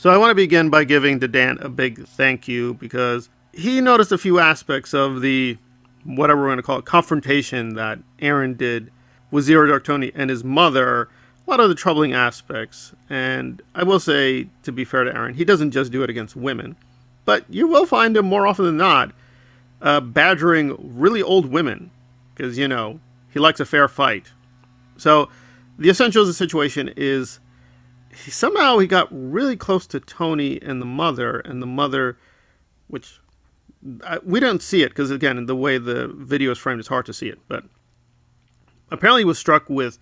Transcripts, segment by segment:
So I want to begin by giving Dan a big thank you because he noticed a few aspects of the, whatever we're going to call it, confrontation that Aaron did with Zero Dark Tony and his mother. A lot of the troubling aspects. And I will say, to be fair to Aaron, he doesn't just do it against women. But you will find him more often than not badgering really old women. Because, you know, he likes a fair fight. So the essentials of the situation is somehow he got really close to Tony and the mother, which we don't see it because, again, the way the video is framed, it's hard to see it. But apparently he was struck with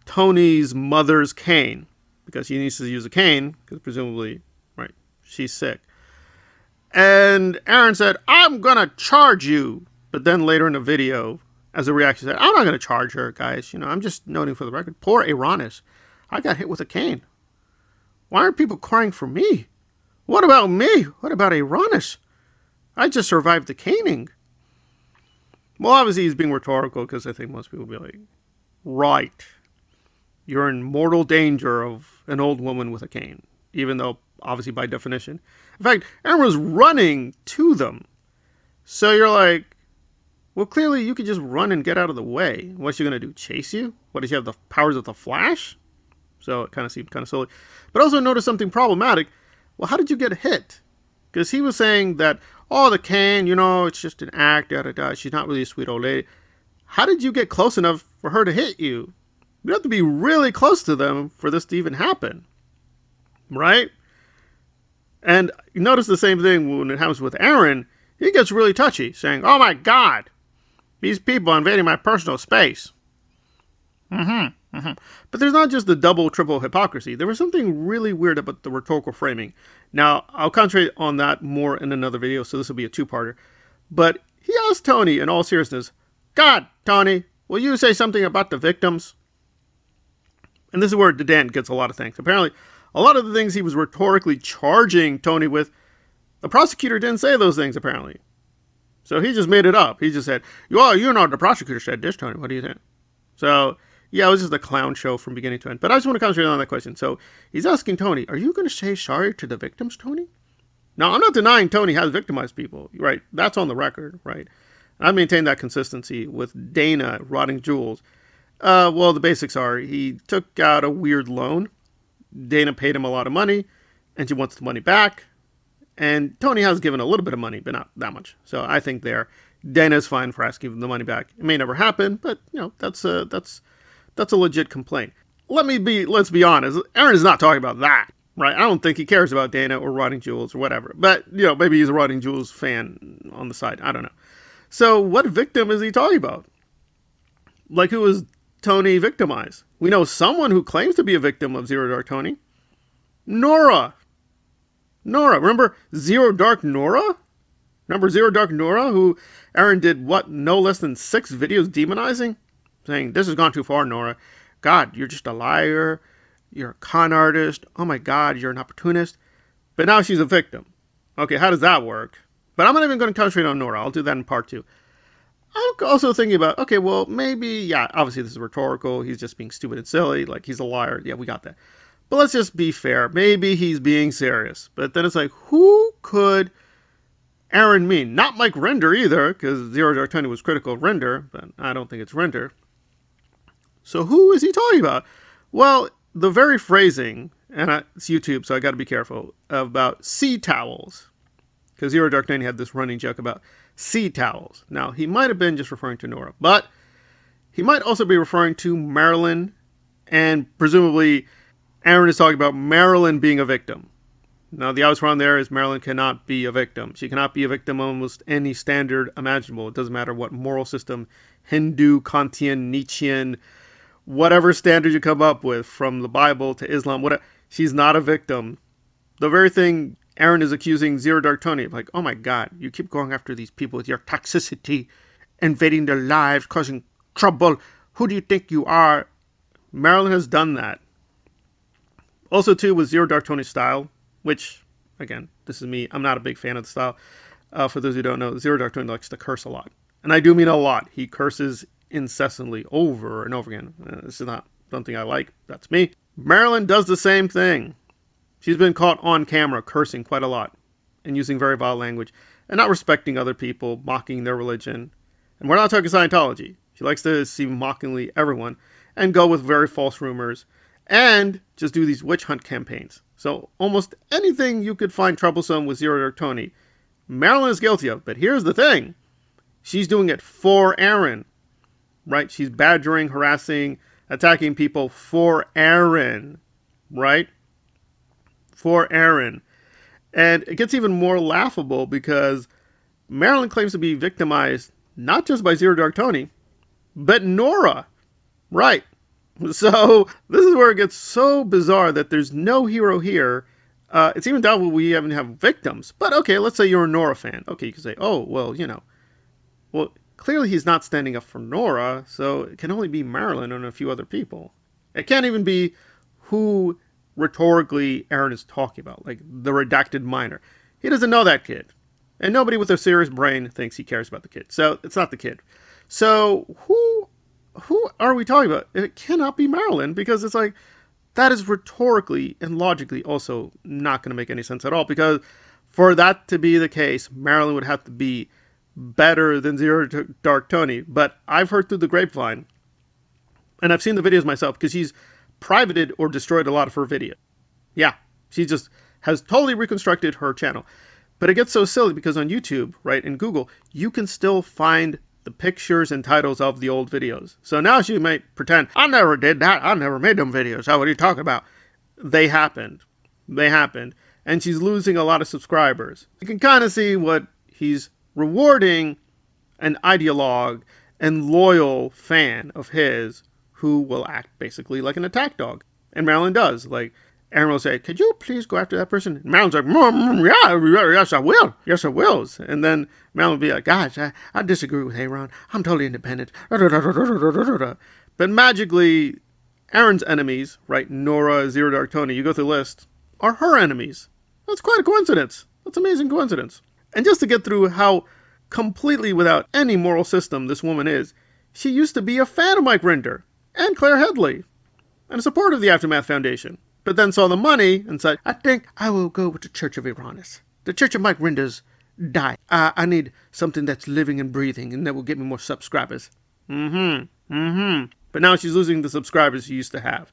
Tony's mother's cane because he needs to use a cane because presumably, right, she's sick. And Aaron said, "I'm going to charge you." But then later in the video, as a reaction, said, "I'm not going to charge her, guys. You know, I'm just noting for the record, poor Aaronis. I got hit with a cane. Why aren't people crying for me? What about me? What about Aaronis? I just survived the caning." Well, obviously he's being rhetorical because I think most people will be like, right, you're in mortal danger of an old woman with a cane, even though obviously by definition. In fact, Aaron was running to them. So you're like, well, clearly you could just run and get out of the way. What's she going to do? Chase you? What, does she have the powers of the Flash? So it kind of seemed kind of silly. But also notice something problematic. Well, how did you get hit? Because he was saying that, oh, the cane, you know, it's just an act, da da da. She's not really a sweet old lady. How did you get close enough for her to hit you? You have to be really close to them for this to even happen. Right? And you notice the same thing when it happens with Aaron. He gets really touchy, saying, "Oh my God, these people invading my personal space." But there's not just the double, triple hypocrisy. There was something really weird about the rhetorical framing. Now, I'll concentrate on that more in another video, so this will be a two-parter. But he asked Tony, in all seriousness, "God, Tony, will you say something about the victims?" And this is where Dan gets a lot of thanks. Apparently, a lot of the things he was rhetorically charging Tony with, the prosecutor didn't say those things, apparently. So he just made it up. He just said, "Oh, you know, the prosecutor said this, Tony. What do you think?" So, yeah, it was just a clown show from beginning to end. But I just want to concentrate on that question. So he's asking Tony, are you going to say sorry to the victims, Tony? Now, I'm not denying Tony has victimized people, right? That's on the record, right? I maintain that consistency with Dana rotting Jules. Well, the basics are he took out a weird loan. Dana paid him a lot of money, and she wants the money back. And Tony has given a little bit of money, but not that much. So I think Dana's fine for asking the money back. It may never happen, but you know that's a legit complaint. Let's be honest. Aaron is not talking about that, right? I don't think he cares about Dana or Rotting Jules or whatever. But you know, maybe he's a Rotting Jules fan on the side. I don't know. So what victim is he talking about? Like, who is Tony victimized? We know someone who claims to be a victim of Zero Dark Tony. Nora. Remember Zero Dark Nora? Remember Zero Dark Nora, who Aaron did, no less than 6 videos demonizing? Saying, "This has gone too far, Nora. God, you're just a liar. You're a con artist. Oh my God, you're an opportunist." But now she's a victim. Okay, how does that work? But I'm not even going to concentrate on Nora. I'll do that in part 2. I'm also thinking about, okay, well, maybe, yeah, obviously this is rhetorical. He's just being stupid and silly. Like, he's a liar. Yeah, we got that. But let's just be fair. Maybe he's being serious. But then it's like, who could Aaron mean? Not Mike Render either, because Zero Dark Tony was critical of Render, but I don't think it's Render. So who is he talking about? Well, the very phrasing, and it's YouTube, so I got to be careful, about sea towels. Because Zero Dark Tony had this running joke about sea towels. Now, he might have been just referring to Nora, but he might also be referring to Marilyn, and presumably Aaron is talking about Marilyn being a victim. Now, the obvious problem there is Marilyn cannot be a victim. She cannot be a victim almost any standard imaginable. It doesn't matter what moral system, Hindu, Kantian, Nietzschean, whatever standard you come up with, from the Bible to Islam, whatever. She's not a victim. The very thing Aaron is accusing Zero Dark Tony of, like, oh my God, you keep going after these people with your toxicity, invading their lives, causing trouble. Who do you think you are? Marilyn has done that. Also, too, with Zero Dark Tony's style, which, again, this is me. I'm not a big fan of the style. For those who don't know, Zero Dark Tony likes to curse a lot. And I do mean a lot. He curses incessantly over and over again. This is not something I like. That's me. Marilyn does the same thing. She's been caught on camera cursing quite a lot and using very vile language and not respecting other people, mocking their religion. And we're not talking Scientology. She likes to see mockingly everyone and go with very false rumors and just do these witch hunt campaigns. So almost anything you could find troublesome with Zero Dark Tony, Marilyn is guilty of. But here's the thing. She's doing it for Aaron, right? She's badgering, harassing, attacking people for Aaron, right? For Aaron. And it gets even more laughable because Marilyn claims to be victimized not just by Zero Dark Tony, but Nora. Right. So this is where it gets so bizarre that there's no hero here. It's even doubtful we even have victims. But okay, let's say you're a Nora fan. Okay, you can say, oh, well, well, clearly he's not standing up for Nora, so it can only be Marilyn and a few other people. It can't even be who rhetorically Aaron is talking about, like the redacted minor. He doesn't know that kid. And nobody with a serious brain thinks he cares about the kid. So it's not the kid. So who are we talking about? It cannot be Marilyn, because it's like, that is rhetorically and logically also not going to make any sense at all, because for that to be the case, Marilyn would have to be better than Zero Dark Tony. But I've heard through the grapevine, and I've seen the videos myself, because she's privated or destroyed a lot of her videos. Yeah, she just has totally reconstructed her channel. But it gets so silly because on YouTube, right, and Google, you can still find the pictures and titles of the old videos. So now she might pretend, I never did that. I never made them videos. What are you talking about? They happened. They happened. And she's losing a lot of subscribers. You can kind of see what he's rewarding an ideologue and loyal fan of his who will act basically like an attack dog. And Marilyn does. Like, Aaron will say, could you please go after that person? And Marilyn's like, yeah, yes, I will. Yes, I will. And then Marilyn will be like, gosh, I disagree with Aaron. I'm totally independent. But magically, Aaron's enemies, right, Nora, Zero Dark Tony, you go through the list, are her enemies. That's quite a coincidence. That's an amazing coincidence. And just to get through how completely without any moral system this woman is, she used to be a fan of Mike Rinder and Claire Headley and a supporter of the Aftermath Foundation. But then saw the money and said, I think I will go with the Church of Uranus. The Church of Mike Rinder's died. I need something that's living and breathing, and that will get me more subscribers. But now she's losing the subscribers she used to have.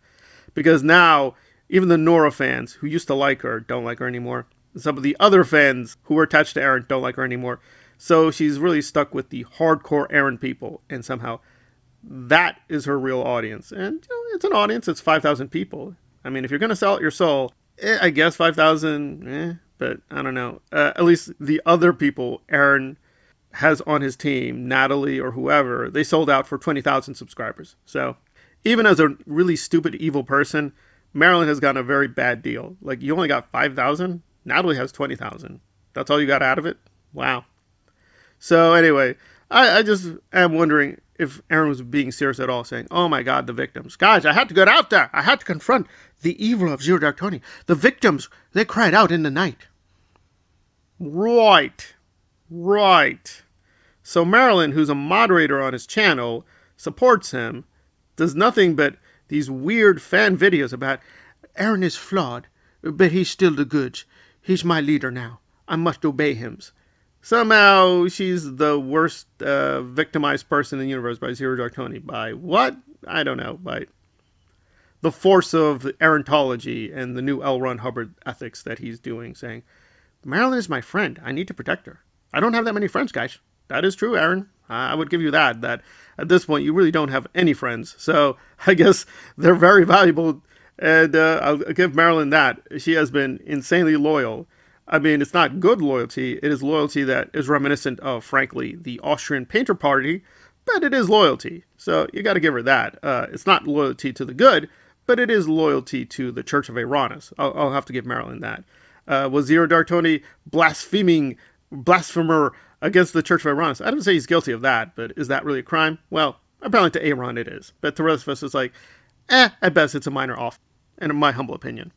Because now, even the Nora fans who used to like her don't like her anymore. Some of the other fans who were attached to Aaron don't like her anymore. So she's really stuck with the hardcore Aaron people, and somehow that is her real audience. And it's an audience, it's 5,000 people. I mean, if you're going to sell out your soul, I guess 5,000, but I don't know. At least the other people Aaron has on his team, Natalie or whoever, they sold out for 20,000 subscribers. So even as a really stupid, evil person, Marilyn has gotten a very bad deal. Like, you only got 5,000? Natalie has 20,000. That's all you got out of it? Wow. So anyway, I just am wondering if Aaron was being serious at all, saying, oh my God, the victims. Guys, I had to get out there. I had to confront the evil of Zero Dark Tony. The victims, they cried out in the night. Right. So Marilyn, who's a moderator on his channel, supports him, does nothing but these weird fan videos about, Aaron is flawed, but he's still the goods. He's my leader now. I must obey him. Somehow she's the worst victimized person in the universe by Zero Dark Tony. By what? I don't know. By the force of Aarontology and the new L. Ron Hubbard ethics that he's doing, saying, Marilyn is my friend. I need to protect her. I don't have that many friends, guys. That is true, Aaron. I would give you that at this point, you really don't have any friends. So I guess they're very valuable. And I'll give Marilyn that. She has been insanely loyal. I mean, it's not good loyalty. It is loyalty that is reminiscent of, frankly, the Austrian Painter Party, but it is loyalty. So you got to give her that. It's not loyalty to the good, but it is loyalty to the Church of Uranus. I'll have to give Marilyn that. Was Zero Dark Tony blasphemer against the Church of Uranus? I don't say he's guilty of that, but is that really a crime? Well, apparently to Aaron it is. But to the rest of us, it's like, at best, it's a minor off, in my humble opinion.